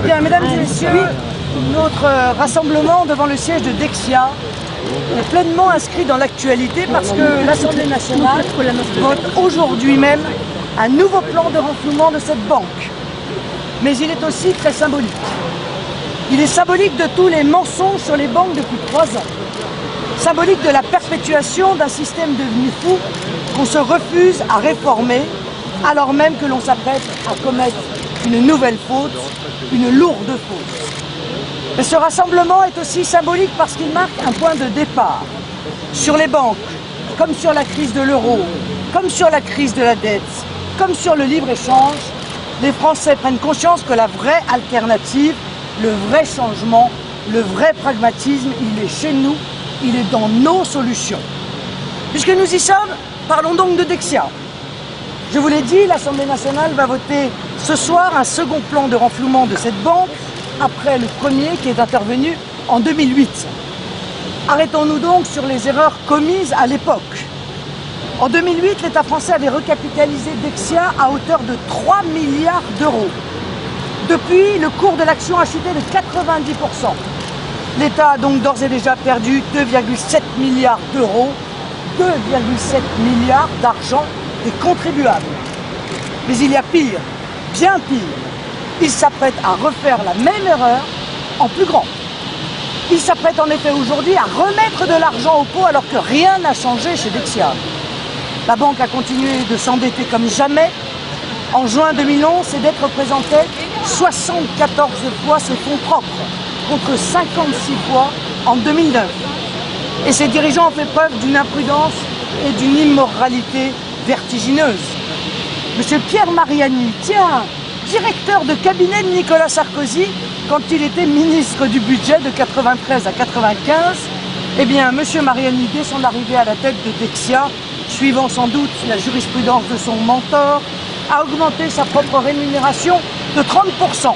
Bien, mesdames et messieurs, notre rassemblement devant le siège de Dexia est pleinement inscrit dans l'actualité parce que l'Assemblée nationale vote aujourd'hui même un nouveau plan de renflouement de cette banque. Mais il est aussi très symbolique. Il est symbolique de tous les mensonges sur les banques depuis 3 ans. Symbolique de la perpétuation d'un système devenu fou qu'on se refuse à réformer alors même que l'on s'apprête à commettre une nouvelle faute, une lourde faute. Mais ce rassemblement est aussi symbolique parce qu'il marque un point de départ. Sur les banques, comme sur la crise de l'euro, comme sur la crise de la dette, comme sur le libre-échange, les Français prennent conscience que la vraie alternative, le vrai changement, le vrai pragmatisme, il est chez nous, il est dans nos solutions. Puisque nous y sommes, parlons donc de Dexia. Je vous l'ai dit, l'Assemblée nationale va voter ce soir un second plan de renflouement de cette banque, après le premier qui est intervenu en 2008. Arrêtons-nous donc sur les erreurs commises à l'époque. En 2008, l'État français avait recapitalisé Dexia à hauteur de 3 milliards d'euros. Depuis, le cours de l'action a chuté de 90%. L'État a donc d'ores et déjà perdu 2,7 milliards d'euros, 2,7 milliards d'argent des contribuables. Mais il y a pire, bien pire. Il s'apprête à refaire la même erreur en plus grand. Il s'apprête en effet aujourd'hui à remettre de l'argent au pot alors que rien n'a changé chez Dexia. La banque a continué de s'endetter comme jamais. En juin 2011, ses dettes représentaient 74 fois ses fonds propres, contre 56 fois en 2009. Et ses dirigeants ont fait preuve d'une imprudence et d'une immoralité vertigineuse. Monsieur Pierre Mariani, tiens, directeur de cabinet de Nicolas Sarkozy, quand il était ministre du budget de 93 à 95, eh bien, monsieur Mariani, dès son arrivée à la tête de Dexia, suivant sans doute la jurisprudence de son mentor, a augmenté sa propre rémunération de 30%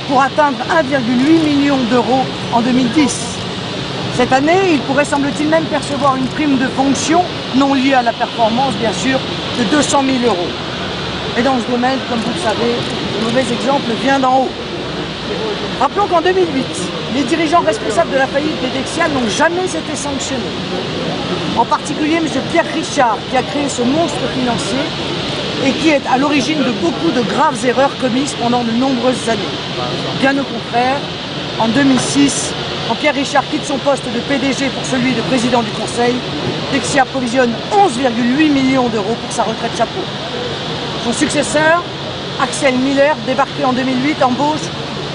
pour atteindre 1,8 million d'euros en 2010. Cette année, il pourrait, semble-t-il, même percevoir une prime de fonction, non liée à la performance, bien sûr, de 200 000 euros. Et dans ce domaine, comme vous le savez, le mauvais exemple vient d'en haut. Rappelons qu'en 2008, les dirigeants responsables de la faillite de Dexia n'ont jamais été sanctionnés. En particulier, M. Pierre Richard, qui a créé ce monstre financier et qui est à l'origine de beaucoup de graves erreurs commises pendant de nombreuses années. Bien au contraire, en 2006, quand Pierre Richard quitte son poste de PDG pour celui de président du Conseil, Dexia provisionne 11,8 millions d'euros pour sa retraite chapeau. Son successeur, Axel Miller, débarqué en 2008, empoche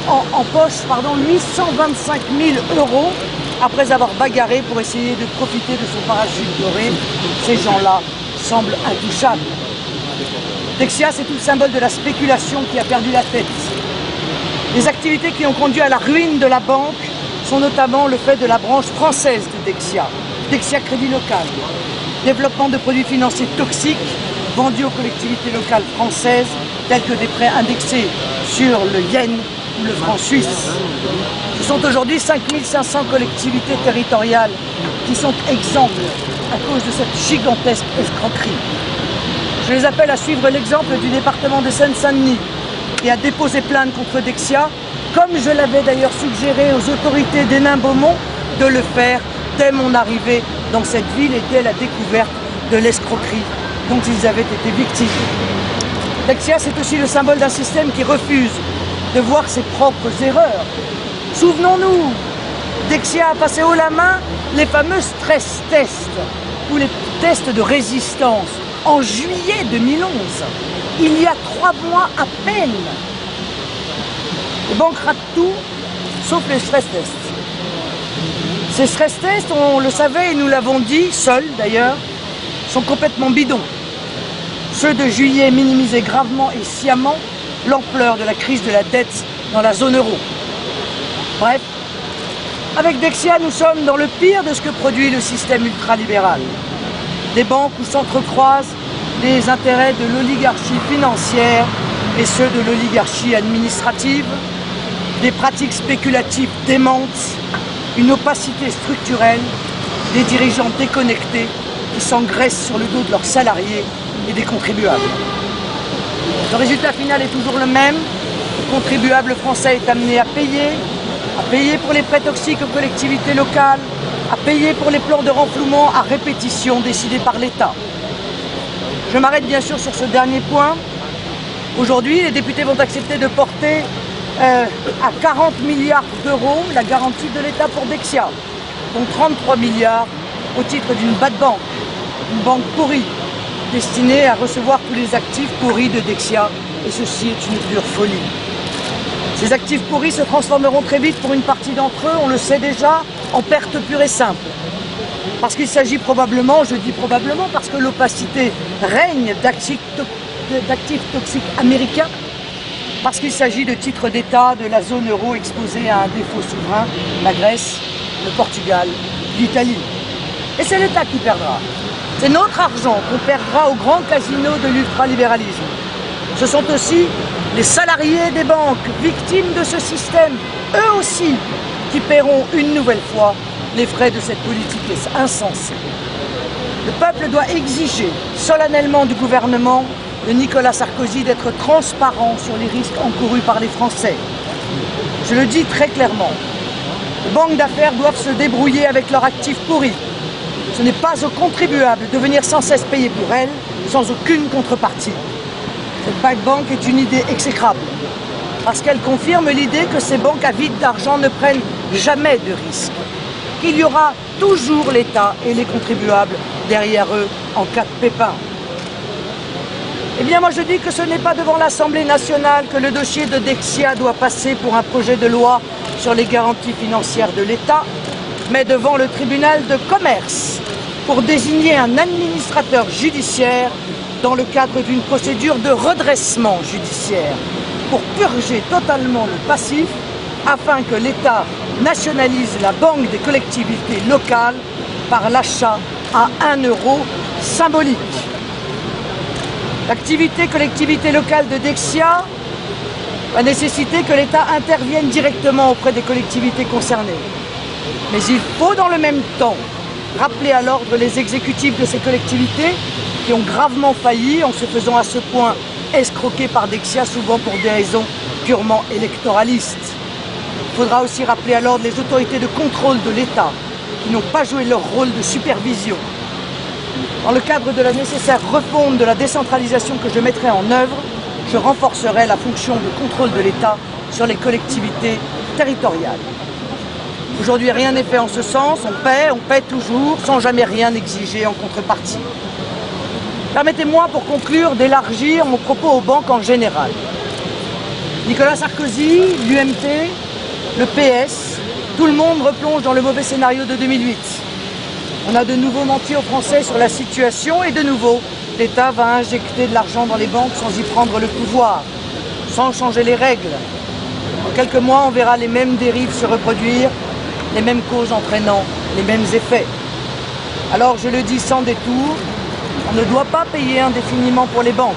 825 000 euros après avoir bagarré pour essayer de profiter de son parachute doré. Ces gens-là semblent intouchables. Dexia, c'est tout le symbole de la spéculation qui a perdu la tête. Les activités qui ont conduit à la ruine de la banque sont notamment le fait de la branche française de Dexia, Dexia Crédit Local, développement de produits financiers toxiques vendus aux collectivités locales françaises, tels que des prêts indexés sur le yen ou le franc suisse. Ce sont aujourd'hui 5500 collectivités territoriales qui sont exemptes à cause de cette gigantesque escroquerie. Je les appelle à suivre l'exemple du département de Seine-Saint-Denis et à déposer plainte contre Dexia, comme je l'avais d'ailleurs suggéré aux autorités d'Hénin-Beaumont de le faire dès mon arrivée dans cette ville et dès la découverte de l'escroquerie dont ils avaient été victimes. Dexia, c'est aussi le symbole d'un système qui refuse de voir ses propres erreurs. Souvenons-nous, Dexia a passé haut la main les fameux stress tests ou les tests de résistance en juillet 2011, il y a 3 mois à peine. Les banques ratent tout, sauf les stress tests. Ces stress tests, on le savait et nous l'avons dit, seuls d'ailleurs, sont complètement bidons. Ceux de juillet minimisaient gravement et sciemment l'ampleur de la crise de la dette dans la zone euro. Bref, avec Dexia, nous sommes dans le pire de ce que produit le système ultralibéral. Des banques où s'entrecroisent les intérêts de l'oligarchie financière et ceux de l'oligarchie administrative, des pratiques spéculatives démentes, une opacité structurelle, des dirigeants déconnectés qui s'engraissent sur le dos de leurs salariés et des contribuables. Le résultat final est toujours le même. Le contribuable français est amené à payer pour les prêts toxiques aux collectivités locales, à payer pour les plans de renflouement à répétition décidés par l'État. Je m'arrête bien sûr sur ce dernier point. Aujourd'hui, les députés vont accepter de porter à 40 milliards d'euros la garantie de l'État pour Dexia, dont 33 milliards au titre d'une bad bank, une banque pourrie, destinée à recevoir tous les actifs pourris de Dexia, et ceci est une pure folie. Ces actifs pourris se transformeront très vite pour une partie d'entre eux, on le sait déjà, en perte pure et simple. Parce qu'il s'agit probablement, je dis probablement, parce que l'opacité règne d'actifs toxiques américains, parce qu'il s'agit de titres d'État de la zone euro exposés à un défaut souverain, la Grèce, le Portugal, l'Italie. Et c'est l'État qui perdra. C'est notre argent qu'on perdra au grand casino de l'ultralibéralisme. Ce sont aussi les salariés des banques, victimes de ce système, eux aussi, qui paieront une nouvelle fois les frais de cette politique insensée. Le peuple doit exiger solennellement du gouvernement de Nicolas Sarkozy d'être transparent sur les risques encourus par les Français. Je le dis très clairement, les banques d'affaires doivent se débrouiller avec leurs actifs pourris. Ce n'est pas aux contribuables de venir sans cesse payer pour elles, sans aucune contrepartie. Cette bad bank est une idée exécrable, parce qu'elle confirme l'idée que ces banques avides d'argent ne prennent jamais de risques, qu'il y aura toujours l'État et les contribuables derrière eux en cas de pépin. Eh bien moi je dis que ce n'est pas devant l'Assemblée nationale que le dossier de Dexia doit passer pour un projet de loi sur les garanties financières de l'État, mais devant le tribunal de commerce pour désigner un administrateur judiciaire dans le cadre d'une procédure de redressement judiciaire pour purger totalement le passif afin que l'État nationalise la banque des collectivités locales par l'achat à 1 euro symbolique. L'activité collectivité locale de Dexia va nécessiter que l'État intervienne directement auprès des collectivités concernées. Mais il faut dans le même temps rappeler à l'ordre les exécutifs de ces collectivités qui ont gravement failli en se faisant à ce point escroquer par Dexia, souvent pour des raisons purement électoralistes. Il faudra aussi rappeler à l'ordre les autorités de contrôle de l'État qui n'ont pas joué leur rôle de supervision. Dans le cadre de la nécessaire refonte de la décentralisation que je mettrai en œuvre, je renforcerai la fonction de contrôle de l'État sur les collectivités territoriales. Aujourd'hui, rien n'est fait en ce sens, on paie toujours, sans jamais rien exiger en contrepartie. Permettez-moi, pour conclure, d'élargir mon propos aux banques en général. Nicolas Sarkozy, l'UMP, le PS, tout le monde replonge dans le mauvais scénario de 2008. On a de nouveau menti aux Français sur la situation et de nouveau, l'État va injecter de l'argent dans les banques sans y prendre le pouvoir, sans changer les règles. En quelques mois, on verra les mêmes dérives se reproduire, les mêmes causes entraînant les mêmes effets. Alors je le dis sans détour, on ne doit pas payer indéfiniment pour les banques.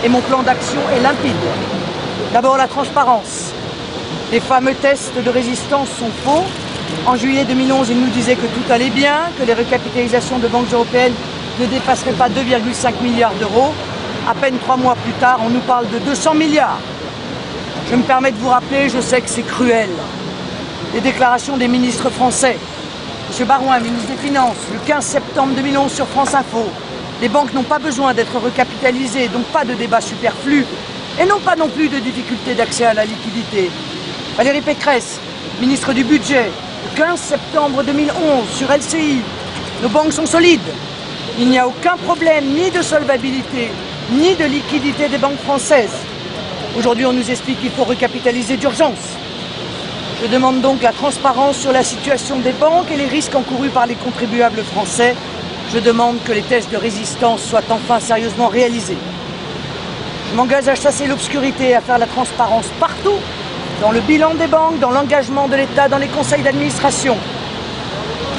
Et mon plan d'action est limpide. D'abord la transparence. Les fameux tests de résistance sont faux. En juillet 2011, ils nous disaient que tout allait bien, que les recapitalisations de banques européennes ne dépasseraient pas 2,5 milliards d'euros. À peine 3 mois plus tard, on nous parle de 200 milliards. Je me permets de vous rappeler, je sais que c'est cruel, les déclarations des ministres français. M. Barouin, ministre des Finances, le 15 septembre 2011 sur France Info. Les banques n'ont pas besoin d'être recapitalisées, donc pas de débat superflu, et non pas non plus de difficultés d'accès à la liquidité. Valérie Pécresse, ministre du Budget, le 15 septembre 2011 sur LCI. Nos banques sont solides. Il n'y a aucun problème ni de solvabilité, ni de liquidité des banques françaises. Aujourd'hui, on nous explique qu'il faut recapitaliser d'urgence. Je demande donc la transparence sur la situation des banques et les risques encourus par les contribuables français. Je demande que les tests de résistance soient enfin sérieusement réalisés. Je m'engage à chasser l'obscurité et à faire la transparence partout, dans le bilan des banques, dans l'engagement de l'État, dans les conseils d'administration.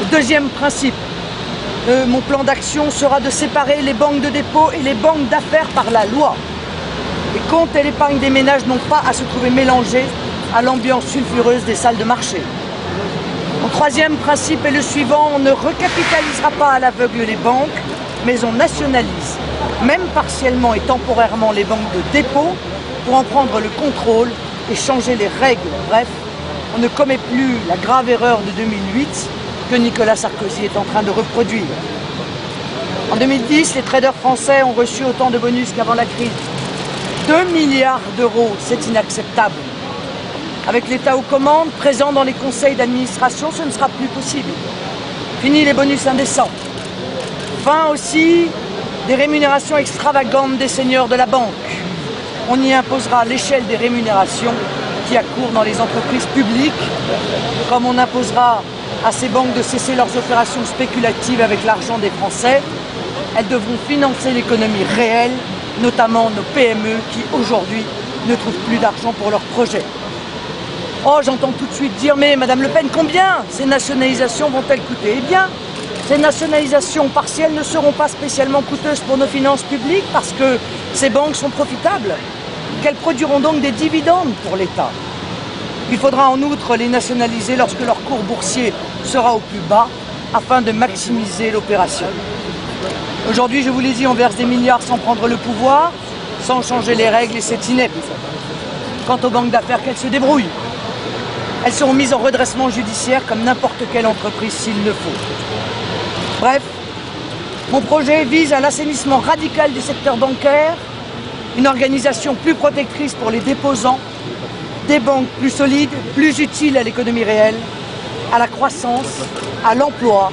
Le deuxième principe de mon plan d'action sera de séparer les banques de dépôt et les banques d'affaires par la loi. Les comptes et l'épargne des ménages n'ont pas à se trouver mélangés à l'ambiance sulfureuse des salles de marché. Mon troisième principe est le suivant, on ne recapitalisera pas à l'aveugle les banques, mais on nationalise, même partiellement et temporairement, les banques de dépôt pour en prendre le contrôle et changer les règles. Bref, on ne commet plus la grave erreur de 2008 que Nicolas Sarkozy est en train de reproduire. En 2010, les traders français ont reçu autant de bonus qu'avant la crise. 2 milliards d'euros, c'est inacceptable. Avec l'État aux commandes, présent dans les conseils d'administration, ce ne sera plus possible. Fini les bonus indécents. Fin aussi des rémunérations extravagantes des seigneurs de la banque. On y imposera l'échelle des rémunérations qui accourt dans les entreprises publiques, comme on imposera à ces banques de cesser leurs opérations spéculatives avec l'argent des Français. Elles devront financer l'économie réelle, notamment nos PME qui aujourd'hui ne trouvent plus d'argent pour leurs projets. Oh, j'entends tout de suite dire, mais Madame Le Pen, combien ces nationalisations vont-elles coûter? Eh bien, ces nationalisations partielles ne seront pas spécialement coûteuses pour nos finances publiques parce que ces banques sont profitables, qu'elles produiront donc des dividendes pour l'État. Il faudra en outre les nationaliser lorsque leur cours boursier sera au plus bas afin de maximiser l'opération. Aujourd'hui, je vous l'ai dit, on verse des milliards sans prendre le pouvoir, sans changer les règles et c'est inepte. Quant aux banques d'affaires, qu'elles se débrouillent. Elles seront mises en redressement judiciaire comme n'importe quelle entreprise s'il le faut. Bref, mon projet vise à l'assainissement radical du secteur bancaire, une organisation plus protectrice pour les déposants, des banques plus solides, plus utiles à l'économie réelle, à la croissance, à l'emploi,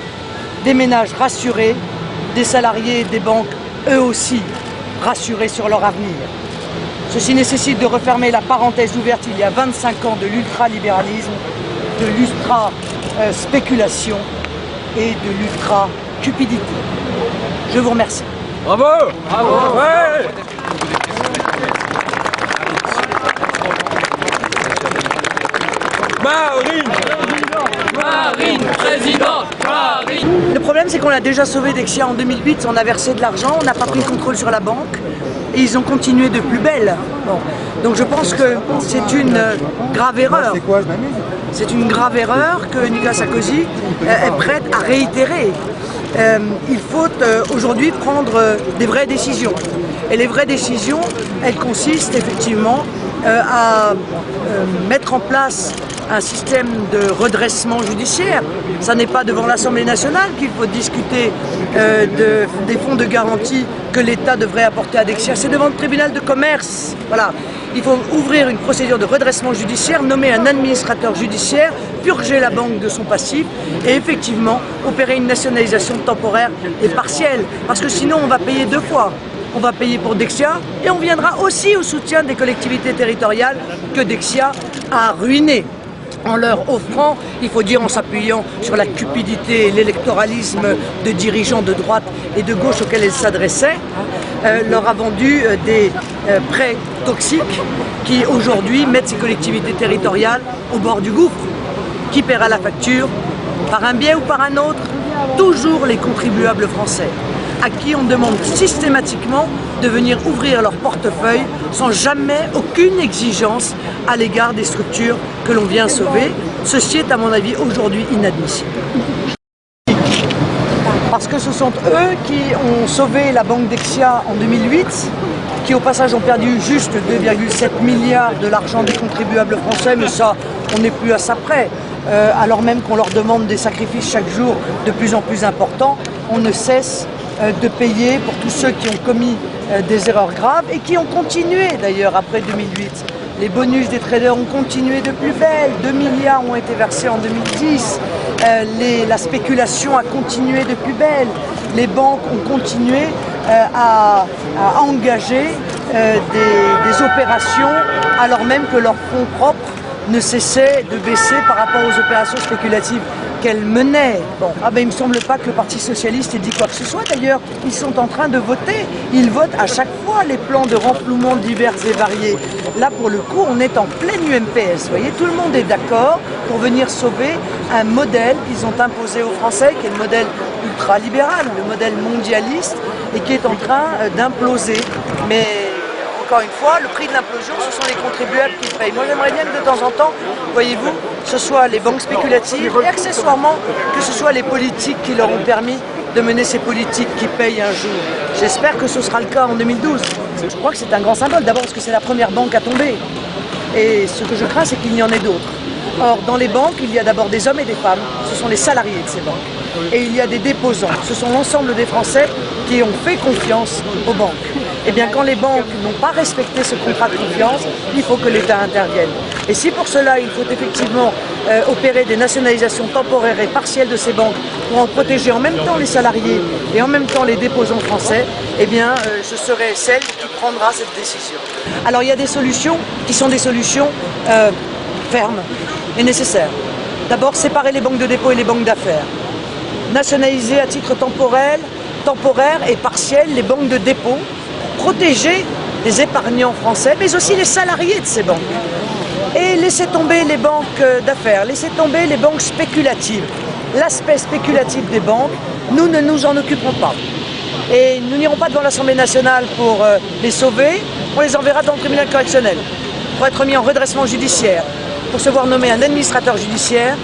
des ménages rassurés, des salariés des banques eux aussi rassurés sur leur avenir. Ceci nécessite de refermer la parenthèse ouverte il y a 25 ans de l'ultralibéralisme, de l'ultra-spéculation et de l'ultra-cupidité. Je vous remercie. Bravo! Bravo! Ouais! Marine! Marine, présidente, Marine. Le problème, c'est qu'on a déjà sauvé Dexia en 2008, on a versé de l'argent, on n'a pas pris le contrôle sur la banque et ils ont continué de plus belle. Bon. Donc je pense que c'est une grave erreur. C'est une grave erreur que Nicolas Sarkozy est prêt à réitérer. Il faut aujourd'hui prendre des vraies décisions. Et les vraies décisions, elles consistent effectivement à mettre en place un système de redressement judiciaire. Ça n'est pas devant l'Assemblée nationale qu'il faut discuter des fonds de garantie que l'État devrait apporter à Dexia, c'est devant le tribunal de commerce. Voilà. Il faut ouvrir une procédure de redressement judiciaire, nommer un administrateur judiciaire, purger la banque de son passif et effectivement opérer une nationalisation temporaire et partielle. Parce que sinon on va payer deux fois. On va payer pour Dexia et on viendra aussi au soutien des collectivités territoriales que Dexia a ruinées, en leur offrant, il faut dire en s'appuyant sur la cupidité et l'électoralisme de dirigeants de droite et de gauche auxquels elles s'adressaient, leur a vendu des prêts toxiques qui aujourd'hui mettent ces collectivités territoriales au bord du gouffre. Qui paiera la facture? Par un biais ou par un autre? Toujours les contribuables français, à qui on demande systématiquement de venir ouvrir leur portefeuille sans jamais aucune exigence à l'égard des structures que l'on vient sauver. Ceci est à mon avis aujourd'hui inadmissible. Parce que ce sont eux qui ont sauvé la banque Dexia en 2008, qui au passage ont perdu juste 2,7 milliards de l'argent des contribuables français, mais ça, on n'est plus à ça près. Alors même qu'on leur demande des sacrifices chaque jour de plus en plus importants, on ne cesse de payer pour tous ceux qui ont commis des erreurs graves et qui ont continué d'ailleurs après 2008. Les bonus des traders ont continué de plus belle, 2 milliards ont été versés en 2010, la spéculation a continué de plus belle, les banques ont continué à engager des opérations alors même que leurs fonds propres ne cessaient de baisser par rapport aux opérations spéculatives qu'elle menait. Bon, il me semble pas que le Parti Socialiste ait dit quoi que ce soit. D'ailleurs, ils sont en train de voter. Ils votent à chaque fois les plans de renflouement divers et variés. Là, pour le coup, on est en pleine UMPS. Vous voyez, tout le monde est d'accord pour venir sauver un modèle qu'ils ont imposé aux Français, qui est le modèle ultralibéral, le modèle mondialiste, et qui est en train d'imploser. Mais encore une fois, le prix de l'implosion, ce sont les contribuables qui payent. Moi, j'aimerais bien que de temps en temps, voyez-vous, ce soit les banques spéculatives et accessoirement que ce soit les politiques qui leur ont permis de mener ces politiques qui payent un jour. J'espère que ce sera le cas en 2012. Je crois que c'est un grand symbole, d'abord parce que c'est la première banque à tomber. Et ce que je crains, c'est qu'il y en ait d'autres. Or, dans les banques, il y a d'abord des hommes et des femmes, ce sont les salariés de ces banques. Et il y a des déposants, ce sont l'ensemble des Français qui ont fait confiance aux banques. Et bien quand les banques n'ont pas respecté ce contrat de confiance, il faut que l'État intervienne. Et si pour cela il faut effectivement opérer des nationalisations temporaires et partielles de ces banques pour en protéger en même temps les salariés et en même temps les déposants français, eh bien je serai celle qui prendra cette décision. Alors il y a des solutions qui sont des solutions fermes et nécessaires. D'abord séparer les banques de dépôt et les banques d'affaires. Nationaliser à titre temporaire et partiel les banques de dépôt, protéger les épargnants français, mais aussi les salariés de ces banques. Et laisser tomber les banques d'affaires, laisser tomber les banques spéculatives. L'aspect spéculatif des banques, nous ne nous en occuperons pas. Et nous n'irons pas devant l'Assemblée nationale pour les sauver, on les enverra dans le tribunal correctionnel, pour être mis en redressement judiciaire, pour se voir nommer un administrateur judiciaire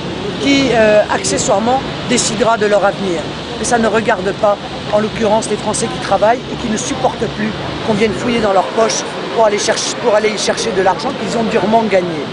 qui, accessoirement, décidera de leur avenir. Et ça ne regarde pas, en l'occurrence, les Français qui travaillent et qui ne supportent plus qu'on vienne fouiller dans leurs poches pour aller chercher de l'argent qu'ils ont durement gagné.